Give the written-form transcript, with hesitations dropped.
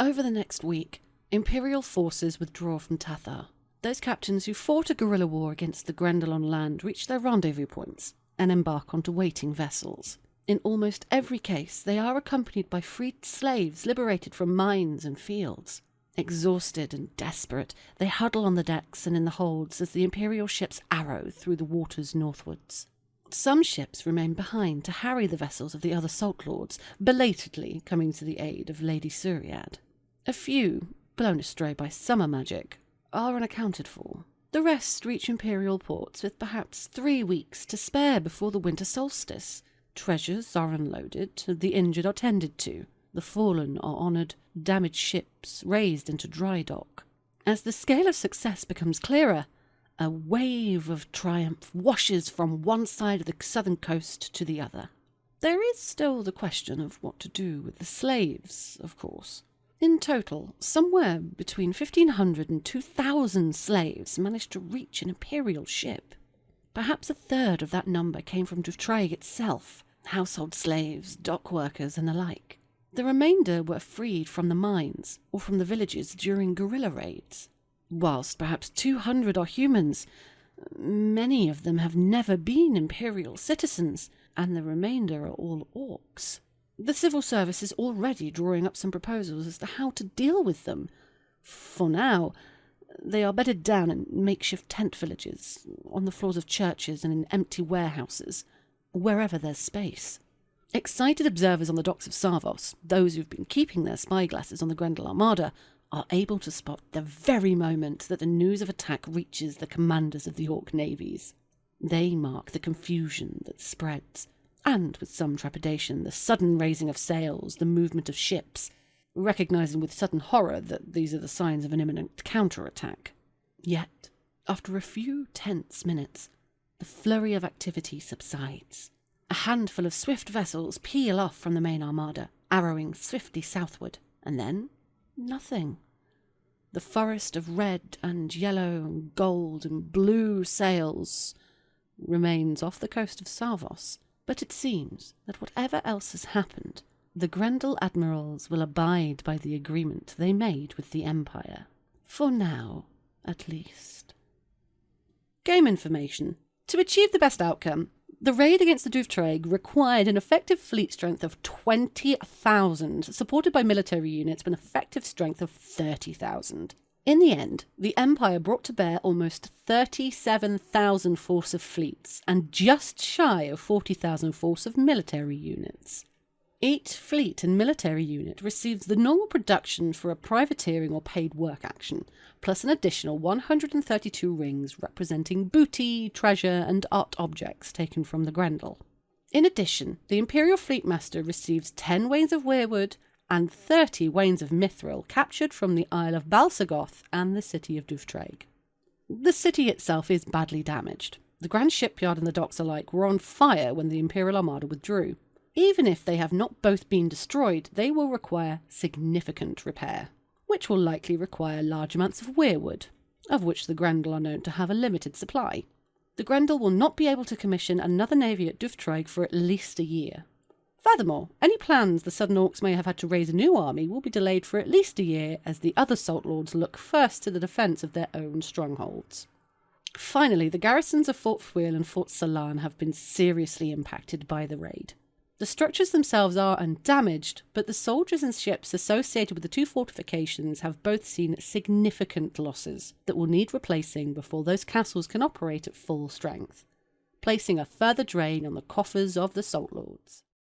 Over the next week, Imperial forces withdraw from Tathar. Those captains who fought a guerrilla war against the Grendel on land reach their rendezvous points and embark onto waiting vessels. In almost every case, they are accompanied by freed slaves liberated from mines and fields. Exhausted and desperate, they huddle on the decks and in the holds as the Imperial ships arrow through the waters northwards. Some ships remain behind to harry the vessels of the other Salt Lords, belatedly coming to the aid of Lady Suriad. A few, blown astray by summer magic, are unaccounted for. The rest reach Imperial ports with perhaps 3 weeks to spare before the winter solstice. Treasures are unloaded, the injured are tended to, the fallen are honoured, damaged ships raised into dry dock. As the scale of success becomes clearer, a wave of triumph washes from one side of the southern coast to the other. There is still the question of what to do with the slaves, of course. In total, somewhere between 1,500 and 2,000 slaves managed to reach an Imperial ship. Perhaps a third of that number came from Dubhtraig itself, household slaves, dock workers, and the like. The remainder were freed from the mines or from the villages during guerrilla raids. Whilst perhaps 200 are humans, many of them have never been Imperial citizens, and the remainder are all orcs. The civil service is already drawing up some proposals as to how to deal with them. For now, they are bedded down in makeshift tent villages, on the floors of churches and in empty warehouses, wherever there's space. Excited observers on the docks of Sarvos, those who've been keeping their spyglasses on the Grendel Armada, are able to spot the very moment that the news of attack reaches the commanders of the Orc navies. They mark the confusion that spreads, and with some trepidation the sudden raising of sails, the movement of ships, recognising with sudden horror that these are the signs of an imminent counterattack. Yet, after a few tense minutes, the flurry of activity subsides. A handful of swift vessels peel off from the main armada, arrowing swiftly southward, and then nothing. The forest of red and yellow and gold and blue sails remains off the coast of Sarvos, but it seems that whatever else has happened, the Grendel admirals will abide by the agreement they made with the Empire. For now, at least. Game information. To achieve the best outcome, the raid against the Dubhtraig required an effective fleet strength of 20,000, supported by military units with an effective strength of 30,000. In the end, the Empire brought to bear almost 37,000 force of fleets and just shy of 40,000 force of military units. Each fleet and military unit receives the normal production for a privateering or paid work action, plus an additional 132 rings representing booty, treasure, and art objects taken from the Grendel. In addition, the Imperial Fleetmaster receives 10 wains of weirwood and 30 wains of mithril captured from the Isle of Balsagoth and the city of Dubhtraig. The city itself is badly damaged. The Grand Shipyard and the docks alike were on fire when the Imperial Armada withdrew. Even if they have not both been destroyed, they will require significant repair, which will likely require large amounts of weirwood, of which the Grendel are known to have a limited supply. The Grendel will not be able to commission another navy at Dubhtraig for at least a year. Furthermore, any plans the Southern Orcs may have had to raise a new army will be delayed for at least a year as the other Salt Lords look first to the defence of their own strongholds. Finally, the garrisons of Fort Fwil and Fort Salan have been seriously impacted by the raid. The structures themselves are undamaged, but the soldiers and ships associated with the two fortifications have both seen significant losses that will need replacing before those castles can operate at full strength, placing a further drain on the coffers of the Salt Lords.